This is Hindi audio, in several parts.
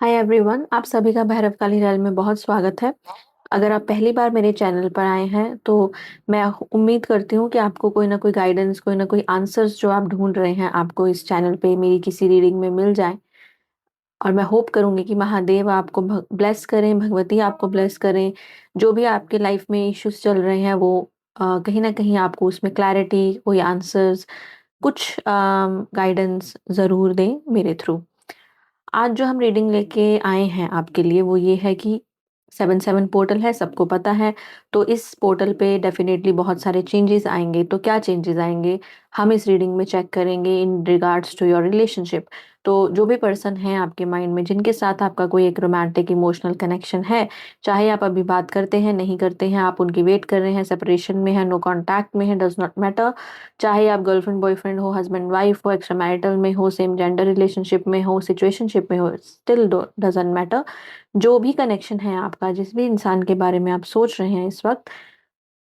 हाय एवरीवन, आप सभी का भैरवकाली रैल में बहुत स्वागत है। अगर आप पहली बार मेरे चैनल पर आए हैं तो मैं उम्मीद करती हूँ कि आपको कोई ना कोई गाइडेंस, कोई ना कोई आंसर्स जो आप ढूंढ रहे हैं आपको इस चैनल पे मेरी किसी रीडिंग में मिल जाए। और मैं होप करूंगी कि महादेव आपको ब्लेस करें, भगवती आपको ब्लेस करें। जो भी आपके लाइफ में इश्यूज चल रहे हैं वो कहीं ना कहीं आपको उसमें क्लैरिटी, कोई आंसर्स, कुछ गाइडेंस ज़रूर दें मेरे थ्रू। आज जो हम रीडिंग लेके आए हैं आपके लिए वो ये है कि 7-7 पोर्टल है, सबको पता है। तो इस पोर्टल पे डेफिनेटली बहुत सारे चेंजेस आएंगे। तो क्या चेंजेस आएंगे हम इस रीडिंग में चेक करेंगे in regards to your relationship. तो जो भी पर्सन है आपके माइंड में जिनके साथ आपका कोई एक रोमांटिक इमोशनल कनेक्शन है, चाहे आप अभी बात करते हैं, नहीं करते हैं, आप उनकी वेट कर रहे हैं, सेपरेशन में है, नो कांटेक्ट में है, डज नॉट मैटर। चाहे आप गर्लफ्रेंड बॉयफ्रेंड हो, हस्बैंड वाइफ हो, एक्स्ट्रा मैरिटल में हो, सेम जेंडर रिलेशनशिप में हो, सिचुएशनशिप में हो, स्टिल डजंट मैटर। जो भी कनेक्शन है आपका, जिस भी इंसान के बारे में आप सोच रहे हैं इस वक्त,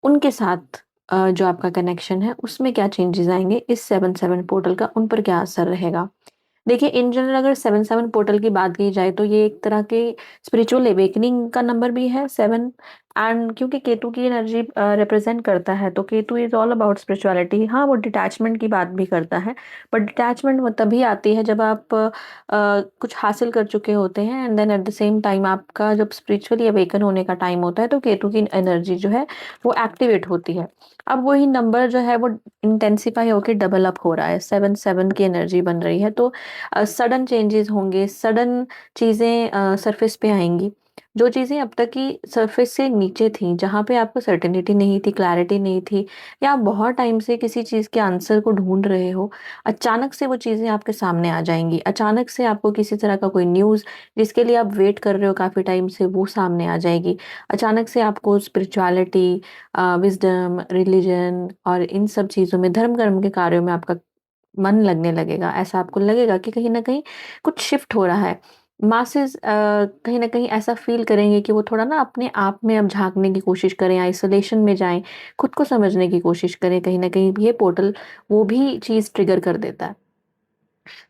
उनके साथ जो आपका कनेक्शन है उसमें क्या चेंजेस आएंगे, इस 7-7 पोर्टल का उन पर क्या असर रहेगा। देखिए, इन जनरल अगर 7-7 पोर्टल की बात की जाए तो ये एक तरह के स्पिरिचुअल अवेकनिंग का नंबर भी है 7। एंड क्योंकि केतु की एनर्जी रिप्रेजेंट करता है तो Ketu is all about spirituality. हाँ, वो डिटैचमेंट की बात भी करता है, बट डिटैचमेंट वो तभी आती है जब आप कुछ हासिल कर चुके होते हैं and then at the same time आपका जब स्पिरिचुअली अवेकन होने का टाइम होता है तो केतु की एनर्जी जो है वो एक्टिवेट होती है। अब वही नंबर जो है वो इंटेंसिफाई होकर डबल अप हो रहा है, 7-7 की एनर्जी बन रही है। तो सडन चेंजेस होंगे, सडन चीज़ें सरफेस पे आएंगी। जो चीज़ें अब तक की सरफेस से नीचे थी, जहाँ पे आपको सर्टेनिटी नहीं थी, क्लैरिटी नहीं थी, या आप बहुत टाइम से किसी चीज़ के आंसर को ढूंढ रहे हो, अचानक से वो चीज़ें आपके सामने आ जाएंगी। अचानक से आपको किसी तरह का कोई न्यूज़ जिसके लिए आप वेट कर रहे हो काफ़ी टाइम से, वो सामने आ जाएगी। अचानक से आपको स्पिरिचुअलिटी, विजडम, रिलीजन और इन सब चीज़ों में, धर्म कर्म के कार्यों में आपका मन लगने लगेगा। ऐसा आपको लगेगा कि कहीं न कहीं कुछ शिफ्ट हो रहा है। मासेस कहीं न कहीं ऐसा फ़ील करेंगे कि वो थोड़ा ना अपने आप में अब झाँकने की कोशिश करें, आइसोलेशन में जाएँ, खुद को समझने की कोशिश करें। कहीं न कहीं ये पोर्टल वो भी चीज़ ट्रिगर कर देता है।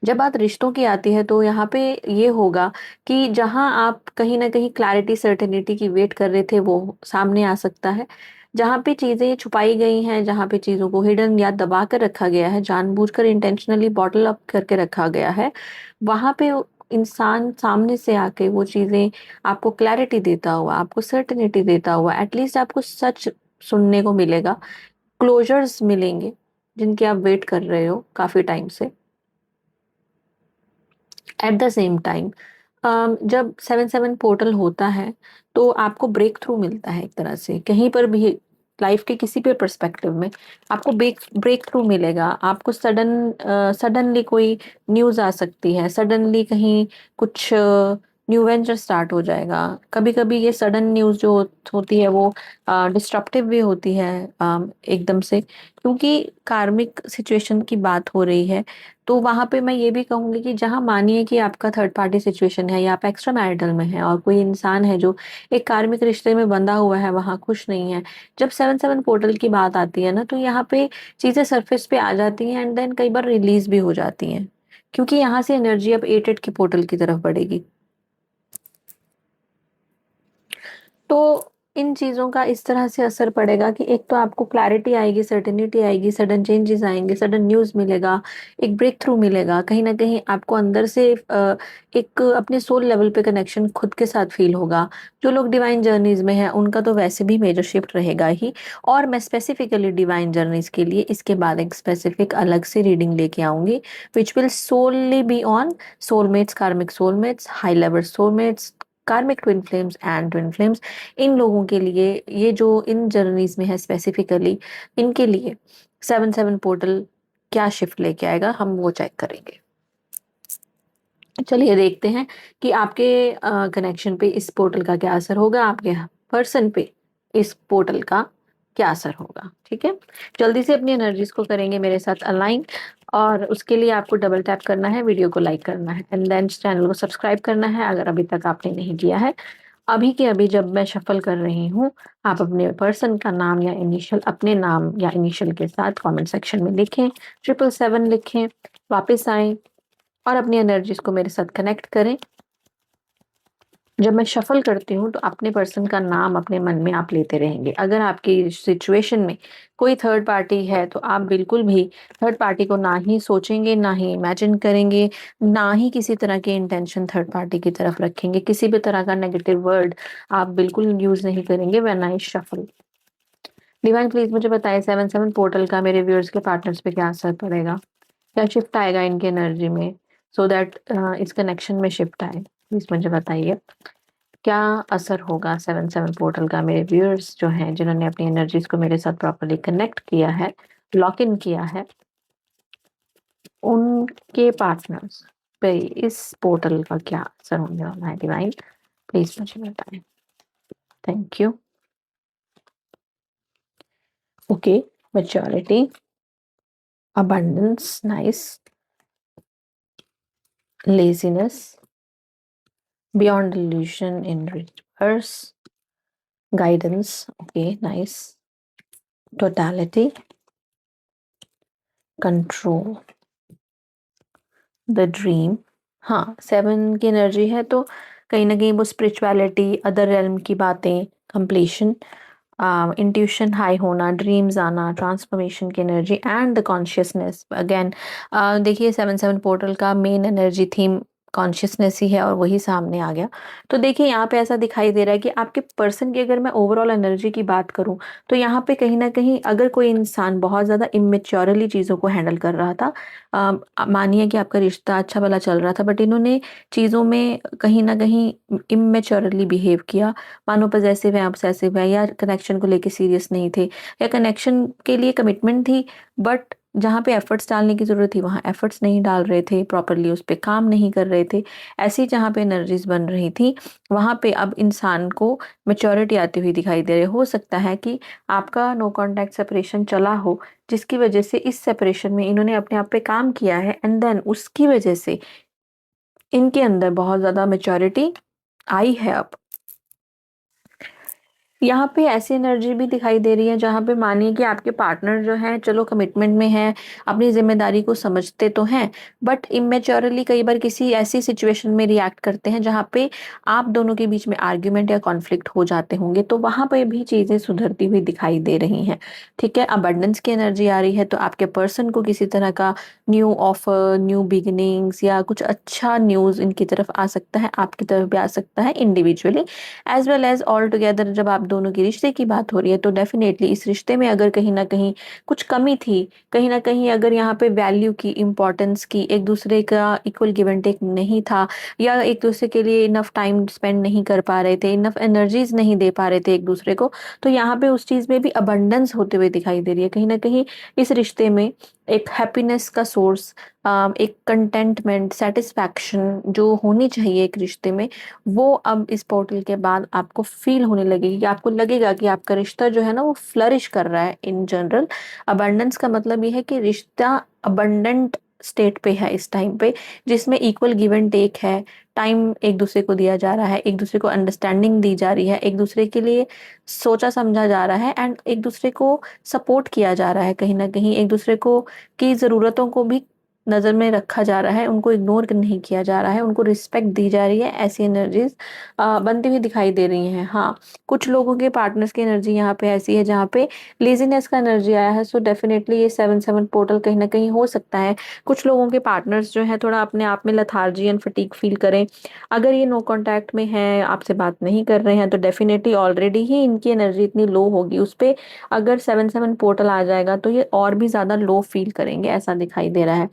जब बात रिश्तों की आती है तो यहाँ पे ये होगा कि जहाँ आप कहीं न कहीं क्लैरिटी, सर्टेनिटी की वेट कर रहे थे वो सामने आ सकता है। जहाँ पे चीज़ें छुपाई गई हैं, जहाँ पे चीज़ों को हिडन या दबा कर रखा गया है, जानबूझकर इंटेंशनली बॉटल अप करके रखा गया है, वहाँ पे वो इंसान सामने से आके वो चीज़ें आपको क्लैरिटी देता हुआ, आपको सर्टेनिटी देता हुआ, एटलीस्ट आपको सच सुनने को मिलेगा, क्लोज़र्स मिलेंगे, जिनकी आप वेट कर रहे हो काफ़ी टाइम से। एट द सेम टाइम जब 7-7 पोर्टल होता है तो आपको ब्रेक थ्रू मिलता है एक तरह से, कहीं पर भी लाइफ के किसी भी पर्सपेक्टिव में आपको ब्रेक ब्रेक थ्रू मिलेगा। आपको सडनली कोई न्यूज़ आ सकती है, सडनली कहीं कुछ न्यू वेंचर स्टार्ट हो जाएगा। कभी कभी ये सडन न्यूज़ जो होती है वो डिस्ट्रप्टिव भी होती है, एकदम से, क्योंकि कार्मिक सिचुएशन की बात हो रही है। तो वहाँ पे मैं ये भी कहूँगी कि जहाँ मानिए कि आपका थर्ड पार्टी सिचुएशन है या आप एक्स्ट्रा मैरिटल में हैं और कोई इंसान है जो एक कार्मिक रिश्ते में बंधा हुआ है, वहाँ खुश नहीं है। जब 7-7 पोर्टल की बात आती है ना तो यहाँ पे चीज़ें सरफेस पे आ जाती हैं एंड देन कई बार रिलीज भी हो जाती हैं, क्योंकि यहाँ से एनर्जी अब 8-8 की पोर्टल की तरफ बढ़ेगी। तो इन चीज़ों का इस तरह से असर पड़ेगा कि एक तो आपको क्लैरिटी आएगी, सर्टेनिटी आएगी, सडन चेंजेस आएँगे, सडन न्यूज़ मिलेगा, एक ब्रेक थ्रू मिलेगा। कहीं न कहीं आपको अंदर से एक अपने सोल लेवल पे कनेक्शन खुद के साथ फ़ील होगा। जो लोग डिवाइन जर्नीज़ में हैं, उनका तो वैसे भी मेजर शिफ्ट रहेगा ही। और मैं स्पेसिफिकली डिवाइन जर्नीज़ के लिए इसके बाद एक स्पेसिफिक अलग से रीडिंग लेके आऊँगी, which will solely be on soulmates, karmic soulmates, high level soulmates, karmic twin flames and twin flames. इन लोगों के लिए, ये जो इन जर्नीज में है स्पेसिफिकली, इनके लिए 7-7 पोर्टल क्या शिफ्ट लेके आएगा हम वो चेक करेंगे। चलिए देखते हैं कि आपके कनेक्शन पे इस पोर्टल का क्या असर होगा, आपके पर्सन पे इस पोर्टल का क्या असर होगा। ठीक है, जल्दी से अपनी एनर्जीज को करेंगे मेरे साथ अलाइन। और उसके लिए आपको डबल टैप करना है, वीडियो को लाइक करना है एंड देन चैनल को सब्सक्राइब करना है अगर अभी तक आपने नहीं किया है। अभी के अभी जब मैं शफल कर रही हूँ, आप अपने पर्सन का नाम या इनिशियल, अपने नाम या इनिशियल के साथ कमेंट सेक्शन में लिखें, 777 लिखें, वापस आएं और अपनी एनर्जीज को मेरे साथ कनेक्ट करें। जब मैं शफ़ल करती हूँ तो अपने पर्सन का नाम अपने मन में आप लेते रहेंगे। अगर आपकी सिचुएशन में कोई थर्ड पार्टी है तो आप बिल्कुल भी थर्ड पार्टी को ना ही सोचेंगे, ना ही इमेजिन करेंगे, ना ही किसी तरह के इंटेंशन थर्ड पार्टी की तरफ रखेंगे। किसी भी तरह का नेगेटिव वर्ड आप बिल्कुल यूज़ नहीं करेंगे when I shuffle. Divine please मुझे बताइए 77 पोर्टल का मेरे व्यूअर्स के पार्टनर्स पे क्या असर पड़ेगा? क्या शिफ्ट आएगा इनकी एनर्जी में सो दैट इस कनेक्शन में शिफ्ट आए? प्लीज़ मुझे बताइए। क्या असर होगा 77 पोर्टल का मेरे व्यूअर्स जो हैं जिन्होंने अपनी एनर्जीज को मेरे साथ प्रॉपर्ली कनेक्ट किया है, लॉक इन किया है, उनके पार्टनर्स पे इस पोर्टल का क्या असर होने वाला है? डिवाइन प्लीज मुझे बताएं। Thank you. Okay, maturity, abundance, nice, laziness, beyond illusion in reverse, guidance, okay nice, totality, control, the dream. हाँ, 7 की एनर्जी है तो कहीं न कहीं वो स्पिरिचुअलिटी, अदर रेल्म की बातें, कंप्लीशन, इंट्यूशन हाई होना, ड्रीम्स आना, ट्रांसफॉर्मेशन की energy and the consciousness. Again देखिए 7-7 पोर्टल का मेन एनर्जी थीम कॉन्शियसनेस ही है और वही सामने आ गया। तो देखिए यहाँ पे ऐसा दिखाई दे रहा है कि आपके पर्सन की अगर मैं ओवरऑल एनर्जी की बात करूँ, तो यहाँ पे कहीं न कहीं अगर कोई इंसान बहुत ज़्यादा इमैच्योरली चीज़ों को हैंडल कर रहा था, मानिए कि आपका रिश्ता अच्छा भला चल रहा था बट इन्होंने चीज़ों में कहीं न कहीं इमैच्योरली बिहेव किया, मानो पॉसेसिव है, ऑब्सेसिव है, या कनेक्शन को लेके सीरियस नहीं थे, या कनेक्शन के लिए कमिटमेंट थी बट जहाँ पे एफर्ट्स डालने की ज़रूरत थी वहाँ एफर्ट्स नहीं डाल रहे थे, प्रॉपर्ली उस पे काम नहीं कर रहे थे। ऐसी जहाँ पे एनर्जीज़ बन रही थी, वहाँ पे अब इंसान को मैच्योरिटी आती हुई दिखाई दे रही है। हो सकता है कि आपका नो कॉन्टैक्ट सेपरेशन चला हो, जिसकी वजह से इस सेपरेशन में इन्होंने अपने आप पे काम किया है एंड देन उसकी वजह से इनके अंदर बहुत ज़्यादा मैच्योरिटी आई है अब। यहाँ पे ऐसी एनर्जी भी दिखाई दे रही है जहाँ पे मानिए कि आपके पार्टनर जो हैं चलो कमिटमेंट में हैं, अपनी ज़िम्मेदारी को समझते तो हैं, बट इमैच्योरली कई बार किसी ऐसी सिचुएशन में रिएक्ट करते हैं जहाँ पे आप दोनों के बीच में आर्ग्यूमेंट या कॉन्फ्लिक्ट हो जाते होंगे, तो वहाँ पे भी चीज़ें सुधरती हुई दिखाई दे रही हैं। ठीक है, अबंडेंस की एनर्जी आ रही है तो आपके पर्सन को किसी तरह का न्यू ऑफर, न्यू बिगिनिंग्स या कुछ अच्छा न्यूज़ इनकी तरफ आ सकता है, आपकी तरफ भी आ सकता है individually as well as all together. जब आप दोनों के रिश्ते की बात हो रही है तो डेफिनेटली इस रिश्ते में अगर कहीं ना कहीं कुछ कमी थी, कहीं ना कहीं अगर यहाँ पे वैल्यू की, इम्पोर्टेंस की, एक दूसरे का इक्वल गिव एंड टेक नहीं था, या एक दूसरे के लिए इनफ टाइम स्पेंड नहीं कर पा रहे थे, इनफ एनर्जीज नहीं दे पा रहे थे एक दूसरे को, तो यहाँ पे उस चीज में भी अबंडेंस होते हुए दिखाई दे रही है। कहीं ना कहीं इस रिश्ते में एक हैप्पीनेस का सोर्स, एक कंटेंटमेंट, सेटिस्फैक्शन जो होनी चाहिए एक रिश्ते में, वो अब इस पोर्टल के बाद आपको फील होने लगेगी कि आपको लगेगा कि आपका रिश्ता जो है ना वो फ्लरिश कर रहा है इन जनरल। अबंडेंस का मतलब ये है कि रिश्ता अबंडेंट स्टेट पे है इस टाइम पे, जिसमें इक्वल गिव एंड टेक है, टाइम एक दूसरे को दिया जा रहा है, एक दूसरे को अंडरस्टैंडिंग दी जा रही है, एक दूसरे के लिए सोचा समझा जा रहा है एंड एक दूसरे को सपोर्ट किया जा रहा है, कहीं ना कहीं एक दूसरे को की ज़रूरतों को भी नज़र में रखा जा रहा है, उनको इग्नोर नहीं किया जा रहा है, उनको रिस्पेक्ट दी जा रही है। ऐसी एनर्जीज बनती हुई दिखाई दे रही हैं। हाँ, कुछ लोगों के पार्टनर्स की एनर्जी यहाँ पे ऐसी है जहाँ पे लेजीनेस का एनर्जी आया है, सो डेफिनेटली ये 7-7 पोर्टल कहीं ना कहीं हो सकता है कुछ लोगों के पार्टनर्स जो है थोड़ा अपने आप में लथार्जी एंड फटीग फील करें। अगर ये नो कांटेक्ट में है, आपसे बात नहीं कर रहे हैं, तो डेफिनेटली ऑलरेडी ही इनकी एनर्जी इतनी लो होगी, उस पे अगर 7-7 पोर्टल आ जाएगा तो ये और भी ज्यादा लो फील करेंगे, ऐसा दिखाई दे रहा है।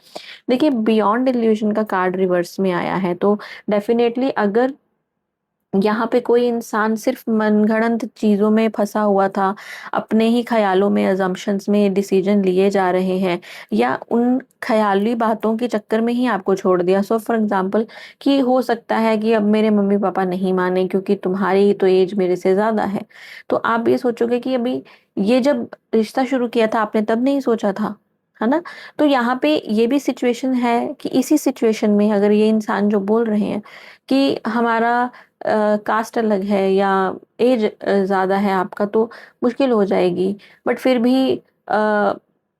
देखिए बियॉन्ड इल्यूजन का कार्ड रिवर्स में आया है तो डेफिनेटली अगर यहाँ पे कोई इंसान सिर्फ मनगढ़ंत चीजों में फंसा हुआ था, अपने ही ख्यालों में, अजम्पशंस में डिसीजन लिए जा रहे हैं, या उन ख्याली बातों के चक्कर में ही आपको छोड़ दिया। सो फॉर एग्जाम्पल कि हो सकता है कि अब मेरे मम्मी पापा नहीं माने क्योंकि तुम्हारी तो एज मेरे से ज्यादा है, तो आप ये सोचोगे कि अभी ये जब रिश्ता शुरू किया था आपने तब नहीं सोचा था, है ना? तो यहाँ पे ये भी सिचुएशन है कि इसी सिचुएशन में अगर ये इंसान जो बोल रहे हैं कि हमारा कास्ट अलग है या एज ज़्यादा है आपका तो मुश्किल हो जाएगी, बट फिर भी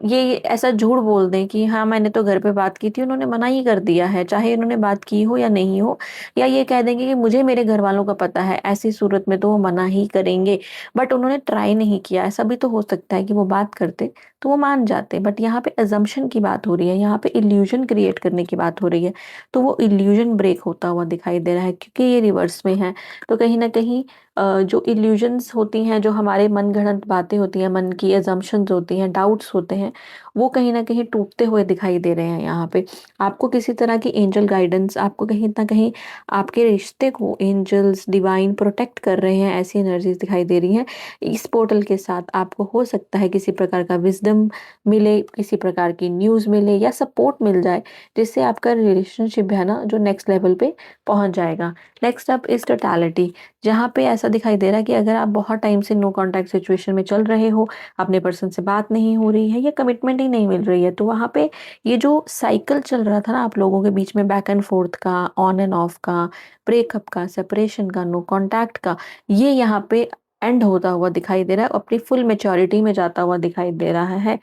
ये ऐसा झूठ बोल दें कि हाँ मैंने तो घर पे बात की थी, उन्होंने मना ही कर दिया है, चाहे उन्होंने बात की हो या नहीं हो। या ये कह देंगे कि मुझे मेरे घर वालों का पता है, ऐसी सूरत में तो वो मना ही करेंगे। बट उन्होंने ट्राई नहीं किया, ऐसा भी तो हो सकता है कि वो बात करते तो वो मान जाते। बट यहाँ पे अजम्पशन की बात हो रही है, यहाँ पे इल्यूजन क्रिएट करने की बात हो रही है। तो वो इल्यूजन ब्रेक होता हुआ दिखाई दे रहा है, क्योंकि ये रिवर्स में है। तो कहीं ना कहीं जो इल्यूजन्स होती हैं, जो हमारे मनगढ़ंत बातें होती हैं, मन की अजम्पशंस होती हैं, डाउट्स होते हैं, वो कहीं ना कहीं टूटते हुए दिखाई दे रहे हैं यहाँ पे। आपको किसी तरह की एंजल गाइडेंस, आपको कहीं ना कहीं आपके रिश्ते को एंजल्स डिवाइन प्रोटेक्ट कर रहे हैं, ऐसी एनर्जीज दिखाई दे रही हैं। इस पोर्टल के साथ आपको हो सकता है किसी प्रकार का विजडम मिले, किसी प्रकार की न्यूज़ मिले या सपोर्ट मिल जाए, जिससे आपका रिलेशनशिप है ना जो नेक्स्ट लेवल पे पहुंच जाएगा। नेक्स्ट अप इज टोटलिटी, जहाँ पे ऐसा दिखाई दे रहा है कि अगर आप बहुत टाइम से नो कांटेक्ट सिचुएशन में चल रहे हो, अपने पर्सन से बात नहीं हो रही है या कमिटमेंट ही नहीं मिल रही है, तो वहाँ पे ये जो साइकिल चल रहा था ना आप लोगों के बीच में, बैक एंड फोर्थ का, ऑन एंड ऑफ का, ब्रेकअप का, सेपरेशन का, नो कांटेक्ट का, ये यहाँ पे एंड होता हुआ दिखाई दे रहा है, अपनी फुल मेच्योरिटी में जाता हुआ दिखाई दे रहा है।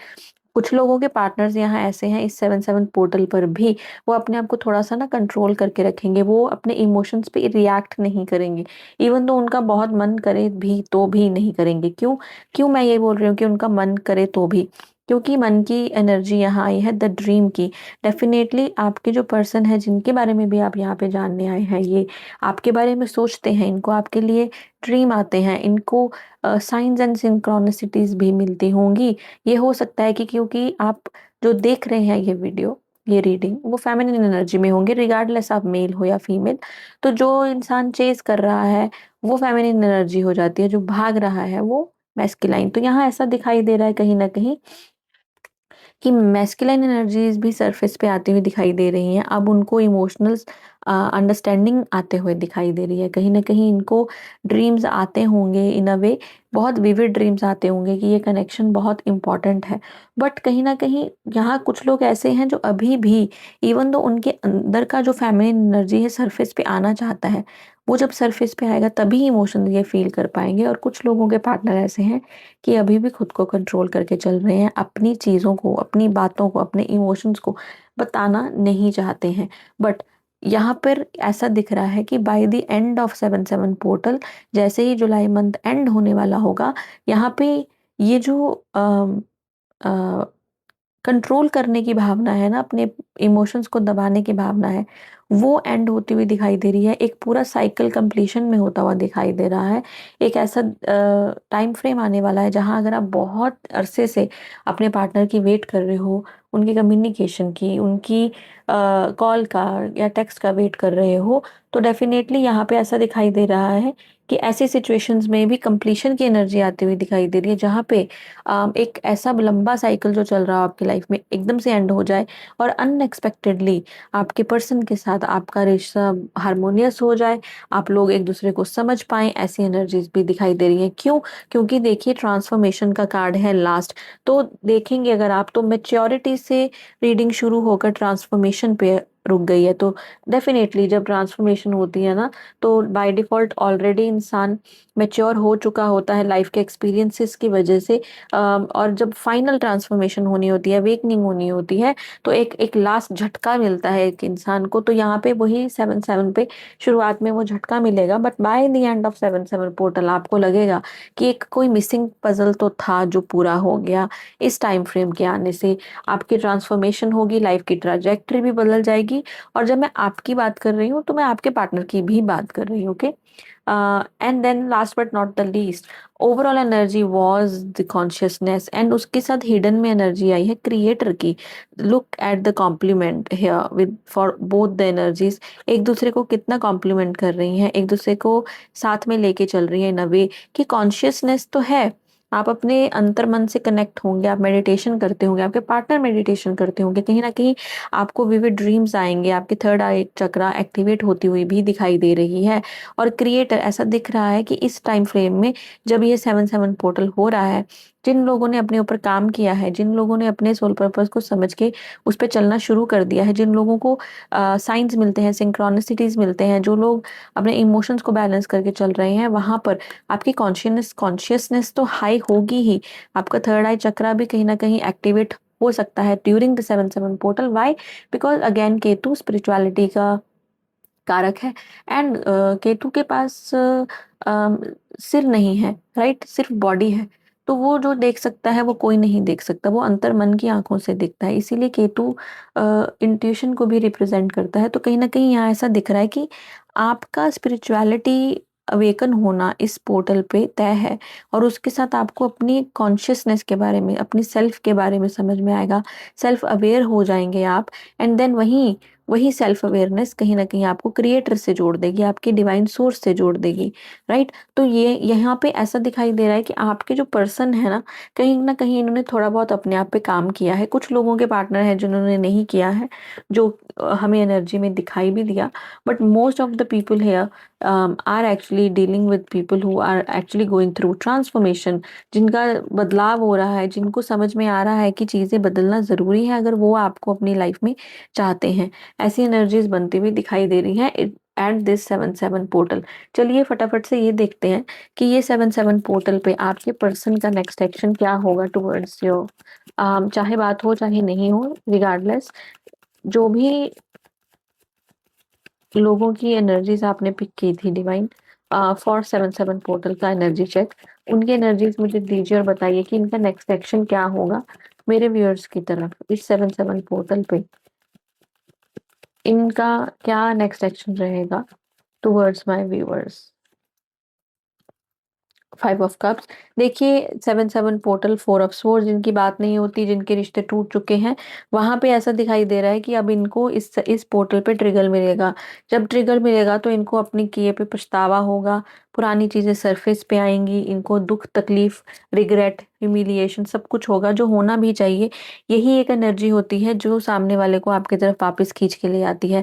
कुछ लोगों के पार्टनर्स यहाँ ऐसे हैं इस 7/7 पोर्टल पर भी, वो अपने आप को थोड़ा सा ना कंट्रोल करके रखेंगे, वो अपने इमोशंस पे रिएक्ट नहीं करेंगे। इवन तो उनका बहुत मन करे भी तो भी नहीं करेंगे। क्यों? क्यों मैं ये बोल रही हूँ कि उनका मन करे तो भी? क्योंकि मन की एनर्जी यहाँ आई है द ड्रीम की। डेफिनेटली आपके जो पर्सन है, जिनके बारे में भी आप यहाँ पे जानने आए हैं, ये आपके बारे में सोचते हैं, इनको आपके लिए ड्रीम आते हैं, इनको साइंस एंड सिंक्रोनिसिटीज भी मिलती होंगी। ये हो सकता है कि क्योंकि आप जो देख रहे हैं ये वीडियो, ये रीडिंग, वो फेमिनिन एनर्जी में होंगे, रिगार्डलेस आप मेल हो या फीमेल। तो जो इंसान चेस कर रहा है वो फेमिनिन एनर्जी हो जाती है, जो भाग रहा है वो मैस्कुलाइन। तो यहाँ ऐसा दिखाई दे रहा है कहीं ना कहीं कि मैस्कुलाइन एनर्जीज भी सरफेस पे आती हुई दिखाई दे रही हैं। अब उनको इमोशनल अंडरस्टैंडिंग आते हुए दिखाई दे रही है, कहीं ना कहीं इनको ड्रीम्स आते होंगे इन अ वे, बहुत विविड ड्रीम्स आते होंगे कि ये कनेक्शन बहुत इंपॉर्टेंट है। बट कहीं ना कहीं यहाँ कुछ लोग ऐसे हैं जो अभी भी, इवन दो उनके अंदर का जो फेमिनिन एनर्जी है सरफेस पे आना चाहता है, वो जब सरफेस पे आएगा तभी इमोशन ये फील कर पाएंगे। और कुछ लोगों के पार्टनर ऐसे हैं कि अभी भी खुद को कंट्रोल करके चल रहे हैं, अपनी चीज़ों को, अपनी बातों को, अपने इमोशंस को बताना नहीं चाहते हैं। बट यहाँ पर ऐसा दिख रहा है कि by the end of 7/7 portal, जैसे ही जुलाई मंथ एंड होने वाला होगा, यहाँ पे ये जो कंट्रोल करने की भावना है ना, अपने इमोशंस को दबाने की भावना है, वो एंड होती हुई दिखाई दे रही है। एक पूरा साइकिल कंप्लीशन में होता हुआ दिखाई दे रहा है। एक ऐसा टाइम फ्रेम आने वाला है जहां अगर आप बहुत अरसे से अपने पार्टनर की वेट कर रहे हो, उनकी कम्युनिकेशन की, उनकी कॉल का या टेक्स्ट का वेट कर रहे हो, तो डेफिनेटली यहाँ पे ऐसा दिखाई दे रहा है कि ऐसी सिचुएशंस में भी कंप्लीशन की एनर्जी आती हुई दिखाई दे रही है, जहाँ पे एक ऐसा लंबा साइकिल जो चल रहा हो आपकी लाइफ में एकदम से एंड हो जाए, और अनएक्सपेक्टेडली आपके पर्सन के साथ आपका रिश्ता हारमोनियस हो जाए, आप लोग एक दूसरे को समझ पाएं, ऐसी एनर्जीज भी दिखाई दे रही हैं। क्यों? क्योंकि देखिए ट्रांसफॉर्मेशन का कार्ड है लास्ट। तो देखेंगे अगर आप, तो मेच्योरिटी से रीडिंग शुरू होकर ट्रांसफॉर्मेशन पे रुक गई है। तो डेफिनेटली जब ट्रांसफॉर्मेशन होती है ना, तो बाय डिफॉल्ट ऑलरेडी इंसान मेच्योर हो चुका होता है लाइफ के एक्सपीरियंसेस की वजह से। और जब फाइनल ट्रांसफॉर्मेशन होनी होती है, अवेकनिंग होनी होती है, तो एक एक लास्ट झटका मिलता है एक इंसान को। तो यहाँ पे वही 7/7 पे शुरुआत में वो झटका मिलेगा, but by the end of 7/7 portal आपको लगेगा कि एक कोई मिसिंग पजल तो था जो पूरा हो गया। इस टाइम फ्रेम के आने से आपकी ट्रांसफॉर्मेशन होगी, लाइफ की ट्रैजेक्टरी भी बदल जाएगी। और जब मैं आपकी बात कर रही हूँ तो मैं आपके पार्टनर की भी बात कर रही हूँ, okay. And then last but not the least, overall energy was the consciousness, and उसके साथ हिडन में एनर्जी आई है क्रिएटर की। Look at the complement here with for both the energies, एक दूसरे को कितना कॉम्प्लीमेंट कर रही हैं, एक दूसरे को साथ में लेके चल रही है इन अ वे कि कॉन्शियसनेस तो है। आप अपने अंतर मन से कनेक्ट होंगे, आप मेडिटेशन करते होंगे, आपके पार्टनर मेडिटेशन करते होंगे, कहीं ना कहीं आपको विविड ड्रीम्स आएंगे, आपकी थर्ड आई चक्रा एक्टिवेट होती हुई भी दिखाई दे रही है। और क्रिएटर ऐसा दिख रहा है कि इस टाइम फ्रेम में जब ये 7/7 पोर्टल हो रहा है, जिन लोगों ने अपने ऊपर काम किया है, जिन लोगों ने अपने सोल पर्पस को समझ के उस पर चलना शुरू कर दिया है, जिन लोगों को साइंस मिलते हैं, सिंक्रोनिसिटीज मिलते हैं, जो लोग अपने इमोशंस को बैलेंस करके चल रहे हैं, वहां पर आपकी कॉन्शियसनेस तो हाई होगी ही। आपका थर्ड आई चक्रा भी कहीं ना कहीं एक्टिवेट हो सकता है during the 7/7 portal. Why? Because again Ketu spirituality का कारक है एंड केतु के पास अम, सिर नहीं है, राइट? सिर्फ बॉडी है। तो वो जो देख सकता है वो कोई नहीं देख सकता, वो अंतर्मन की आँखों से दिखता है। इसीलिए केतु इंट्यूशन को भी रिप्रेज़ेंट करता है। तो कहीं न कहीं यहाँ ऐसा दिख रहा है कि आपका स्पिरिचुअलिटी अवेकन होना इस पोर्टल पे तय है और उसके साथ आपको अपनी कॉन्शियसनेस के बारे में, अपनी सेल्फ के बारे में समझ में आएगा, सेल्फ अवेयर हो जाएँगे आप एंड देन वही सेल्फ अवेयरनेस कहीं न कहीं आपको क्रिएटर से जोड़ देगी, आपके डिवाइन सोर्स से जोड़ देगी, राइट? तो ये यहाँ पे ऐसा दिखाई दे रहा है कि आपके जो पर्सन है ना, कहीं न कहीं इन्होंने थोड़ा बहुत अपने आप पे काम किया है। कुछ लोगों के पार्टनर हैं जिन्होंने नहीं किया है, जो हमें एनर्जी में दिखाई भी दिया। But most of the people here are actually dealing with people who are actually going through transformation, जिनका बदलाव हो रहा है, जिनको समझ में आ रहा है कि चीज़ें बदलना ज़रूरी है अगर वो आपको अपनी लाइफ में चाहते हैं। ऐसी एनर्जीज बनती हुई दिखाई दे रही हैं एट दिस 7/7 पोर्टल। चलिए फटाफट से ये देखते हैं कि ये 7/7 पोर्टल पे आपके पर्सन का नेक्स्ट एक्शन क्या होगा टुवर्ड्स योर, चाहे बात हो चाहे नहीं हो, रिगार्डलेस जो भी लोगों की एनर्जीज आपने पिक की थी डिवाइन फॉर 7/7 पोर्टल का एनर्जी चेक, उनकी एनर्जीज मुझे दीजिए और बताइए कि इनका नेक्स्ट एक्शन क्या होगा मेरे व्यूअर्स की तरफ इस 7/7 पोर्टल पे। इनका क्या नेक्स्ट एक्शन रहेगा towards my viewers. 5 of cups. देखिए 7/7 पोर्टल, 4 ऑफ स्वॉर्ड्स, जिनकी बात नहीं होती, जिनके रिश्ते टूट चुके हैं, वहाँ पे ऐसा दिखाई दे रहा है कि अब इनको इस पोर्टल पे ट्रिगर मिलेगा। जब ट्रिगर मिलेगा तो इनको अपने किए पे पछतावा होगा, पुरानी चीज़ें सरफेस पे आएँगी, इनको दुःख, तकलीफ, रिग्रेट, ह्यूमिलिएशन सब कुछ होगा जो होना भी चाहिए। यही एक एनर्जी होती है जो सामने वाले को आपकी तरफ वापस खींच के ले आती है।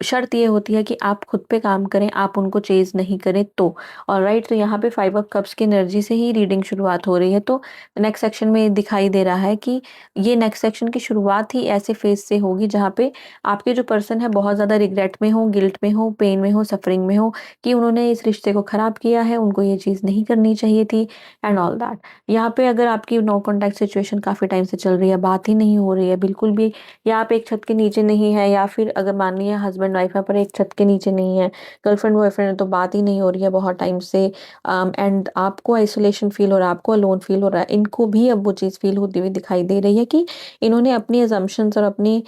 शर्त ये होती है कि आप खुद पे काम करें, आप उनको चेज़ नहीं करें तो। ऑलराइट, तो यहाँ पे 5 ऑफ कप्स की एनर्जी से ही रीडिंग शुरुआत हो रही है। तो नेक्स्ट सेक्शन में दिखाई दे रहा है कि ये नेक्स्ट सेक्शन की शुरुआत ही ऐसे फेज से होगी जहाँ पे आपके जो पर्सन है बहुत ज़्यादा रिग्रेट में हो, गिल्ट में हो, पेन में हो, सफरिंग में हो कि उन्होंने इस रिश्ते को खराब किया है, उनको ये चीज़ नहीं करनी चाहिए थी एंड ऑल दैट। यहाँ पे अगर आपकी नो कॉन्टैक्ट सिचुएशन काफ़ी टाइम से चल रही है, बात ही नहीं हो रही है बिल्कुल भी, या आप एक छत के नीचे नहीं है, या फिर अगर मान लिया हस्बैंड वाइफ है पर एक छत के नीचे नहीं है, गर्लफ्रेंड बॉयफ्रेंड है तो बात ही नहीं हो रही है बहुत टाइम से, एंड आपको आइसोलेशन फील हो रहा है, आपको अलोन फील हो रहा है, इनको भी अब वो चीज़ फील होती हुई दिखाई दे रही है कि इन्होंने अपनी अजम्पशंस और अपनी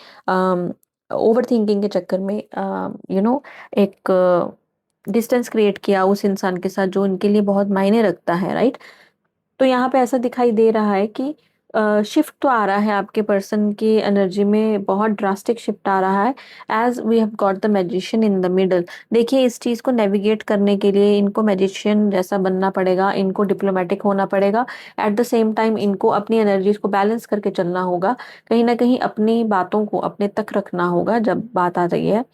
ओवर थिंकिंग के चक्कर में एक डिस्टेंस क्रिएट किया उस इंसान के साथ जो इनके लिए बहुत मायने रखता है, राइट? तो यहाँ पे ऐसा दिखाई दे रहा है कि शिफ्ट तो आ रहा है आपके पर्सन की एनर्जी में, बहुत ड्रास्टिक शिफ्ट आ रहा है as we have got the magician in the middle. देखिए इस चीज़ को नेविगेट करने के लिए इनको मैजिशियन जैसा बनना पड़ेगा, इनको डिप्लोमेटिक होना पड़ेगा, एट द सेम टाइम इनको अपनी एनर्जीज को बैलेंस करके चलना होगा, कहीं ना कहीं अपनी बातों को अपने तक रखना होगा जब बात आ रही है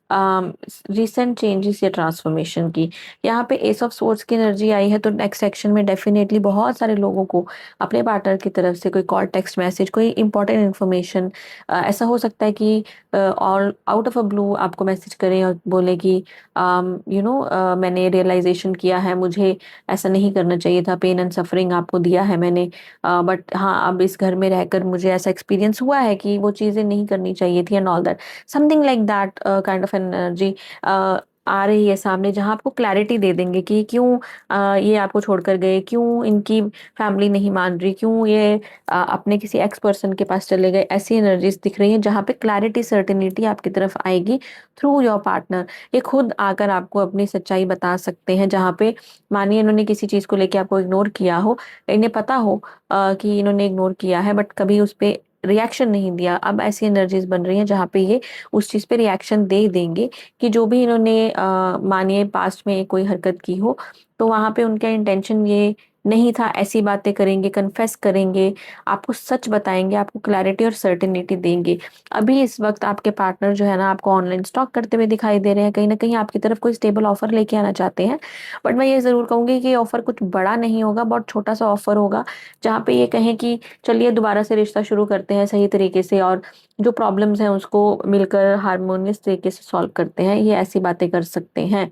रिसेंट चेंजेस या ट्रांसफॉर्मेशन की। यहाँ पे एस ऑफ सोर्ड्स की एनर्जी आई है तो नेक्स्ट सेक्शन में डेफिनेटली बहुत सारे लोगों को अपने पार्टनर की तरफ से कोई कॉल, टेक्स्ट मैसेज, कोई इंपॉर्टेंट इन्फॉर्मेशन, ऐसा हो सकता है कि और आउट ऑफ अ ब्लू आपको मैसेज करें और बोले कि मैंने रियलाइजेशन किया है, मुझे ऐसा नहीं करना चाहिए था, पेन एंड सफरिंग आपको दिया है मैंने, बट हाँ अब इस घर में रहकर मुझे ऐसा एक्सपीरियंस हुआ है कि वो चीज़ें नहीं करनी चाहिए थी and all that, something like that kind of energy आ रही है सामने, जहाँ आपको क्लैरिटी दे देंगे कि क्यों ये आपको छोड़कर गए, क्यों इनकी फैमिली नहीं मान रही, क्यों ये अपने किसी एक्स पर्सन के पास चले गए। ऐसी एनर्जीज दिख रही हैं जहाँ पे क्लैरिटी, सर्टेनिटी आपकी तरफ आएगी थ्रू योर पार्टनर। ये खुद आकर आपको अपनी सच्चाई बता सकते हैं, जहाँ पे मानिए इन्होंने किसी चीज़ को लेके आपको इग्नोर किया हो, इन्हें पता हो कि इन्होंने इग्नोर किया है बट कभी उस पे रिएक्शन नहीं दिया। अब ऐसी एनर्जीज बन रही हैं जहाँ पे ये उस चीज़ पे रिएक्शन दे देंगे कि जो भी इन्होंने मानिए पास्ट में कोई हरकत की हो तो वहाँ पे उनका इंटेंशन ये नहीं था, ऐसी बातें करेंगे, कन्फेस करेंगे, आपको सच बताएंगे, आपको क्लैरिटी और सर्टेनिटी देंगे। अभी इस वक्त आपके पार्टनर जो है ना आपको ऑनलाइन स्टॉक करते हुए दिखाई दे रहे हैं, कहीं ना कहीं आपकी तरफ कोई स्टेबल ऑफर लेके आना चाहते हैं। बट मैं ये ज़रूर कहूँगी कि ऑफर कुछ बड़ा नहीं होगा, बहुत छोटा सा ऑफर होगा जहाँ पे ये कहें कि चलिए दोबारा से रिश्ता शुरू करते हैं सही तरीके से, और जो प्रॉब्लम्स हैं उसको मिलकर हारमोनियस तरीके से सॉल्व करते हैं, ये ऐसी बातें कर सकते हैं।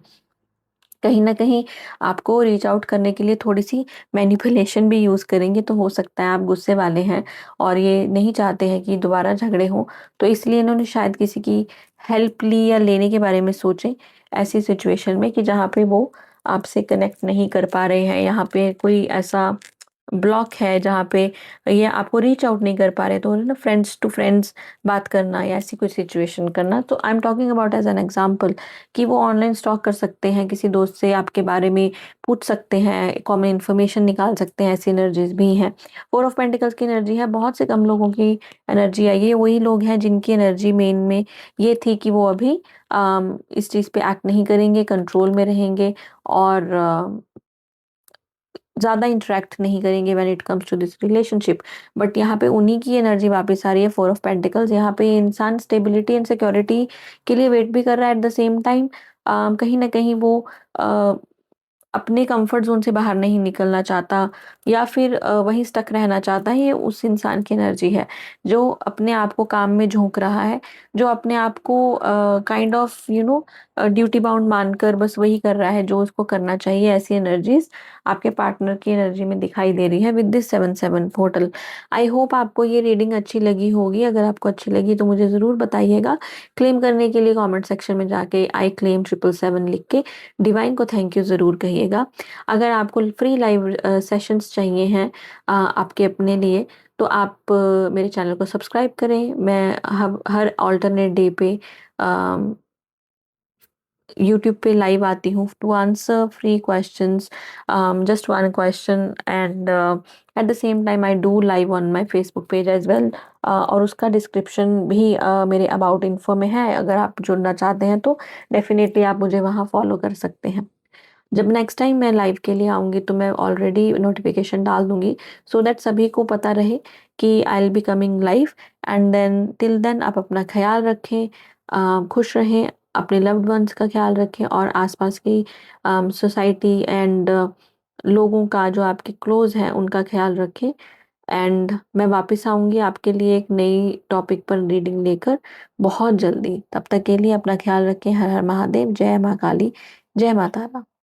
कहीं न कहीं आपको रीच आउट करने के लिए थोड़ी-सी मैनिपुलेशन भी यूज़ करेंगे, तो हो सकता है आप गुस्से वाले हैं और ये नहीं चाहते हैं कि दोबारा झगड़े हों, तो इसलिए इन्होंने शायद किसी की हेल्प ली या लेने के बारे में सोचे, ऐसी सिचुएशन में कि जहाँ पे वो आपसे कनेक्ट नहीं कर पा रहे हैं, यहाँ पे कोई ऐसा ब्लॉक है जहाँ पे ये आपको रीच आउट नहीं कर पा रहे, तो ना फ्रेंड्स टू फ्रेंड्स बात करना या ऐसी कोई सिचुएशन करना। तो I am talking about as an example कि वो ऑनलाइन स्टॉक कर सकते हैं, किसी दोस्त से आपके बारे में पूछ सकते हैं, कॉमन इन्फॉर्मेशन निकाल सकते हैं, ऐसी एनर्जीज भी हैं। फोर ऑफ पेंटिकल्स की एनर्जी है, बहुत से कम लोगों की एनर्जी आई है, वही लोग हैं जिनकी एनर्जी मेन में ये थी कि वो अभी इस चीज़ पे एक्ट नहीं करेंगे, कंट्रोल में रहेंगे और ज़्यादा इंटरैक्ट नहीं करेंगे when it comes to this relationship. But यहाँ पे उन्हीं की एनर्जी वापस आ रही है, फोर ऑफ पेंटिकल्स। यहाँ पे इंसान स्टेबिलिटी एंड सिक्योरिटी के लिए वेट भी कर रहा है, एट द सेम टाइम कहीं न कहीं वो अ, अपने कंफर्ट ज़ोन से बाहर नहीं निकलना चाहता या फिर वहीं स्टक रहना चाहता है, ये उस इंसान की एनर्जी है, जो अपने आप को काम में झोंक रहा है, जो अपने आप को काइंड ऑफ ड्यूटी बाउंड मानकर बस वही कर रहा है जो उसको करना चाहिए। ऐसी एनर्जीज़ आपके पार्टनर की एनर्जी में दिखाई दे रही है with this 7-7 portal. I hope आपको ये रीडिंग अच्छी लगी होगी, अगर आपको अच्छी लगी तो मुझे ज़रूर बताइएगा। क्लेम करने के लिए कमेंट सेक्शन में जाके आई क्लेम 777 लिख के डिवाइन को थैंक यू ज़रूर कहिएगा। अगर आपको फ्री लाइव सेशंस चाहिए हैं आपके अपने लिए, तो आप मेरे चैनल को सब्सक्राइब करें। मैं हर अल्टरनेट डे पे यूट्यूब पे लाइव आती हूँ to answer free questions, just one question, and at the same time I do live on my Facebook page as well, और उसका डिस्क्रिप्शन भी मेरे अबाउट इन्फो में है। अगर आप जुड़ना चाहते हैं तो डेफिनेटली आप मुझे वहाँ फॉलो कर सकते हैं। जब नेक्स्ट टाइम मैं लाइव के लिए आऊँगी तो मैं ऑलरेडी नोटिफिकेशन डाल दूँगी, सो दैट सभी को पता रहे कि I will be coming live. And then till then आप अपना ख़्याल रखें, खुश रहें, अपने लव्ड वन्स का ख़्याल रखें और आस-पास की सोसाइटी एंड लोगों का जो आपके क्लोज़ हैं उनका ख़्याल रखें। एंड मैं वापस आऊँगी आपके लिए एक नई टॉपिक पर रीडिंग लेकर बहुत जल्दी। तब तक के लिए अपना ख़्याल रखें। हर हर महादेव, जय माँ काली, जय माँ तारा।